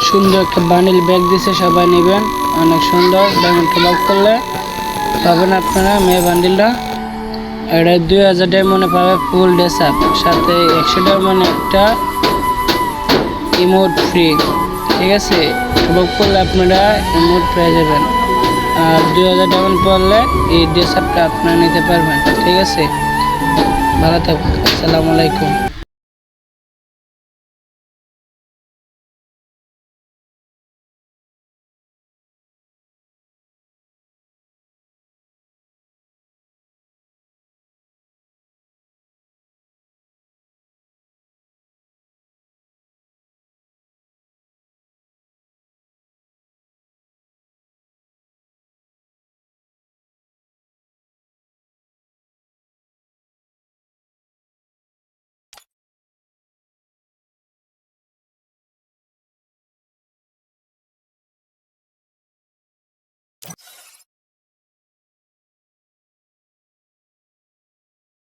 সুন্দর একটা bundle bag দিছে, সবাই নেবেন। অনেক সুন্দর, ডায়মন্ডটা লক করলে পাবেন আপনারা মেয়ে বান্ডিলটা। এটা 2000 ডায়মন্ডে পাবে ফুল ড্রেস আপ, সাথে 100 ডায়মন্ডে একটা ইমোট ফ্রি। ঠিক আছে, লক করলে আপনারা ইমোট পেয়ে যাবেন। আর 2000 ডায়মন্ড পড়লে এই ড্রেস আপটা আপনারা নিতে পারবেন। ঠিক আছে, ভালো থাকুন, আসসালামু আলাইকুম।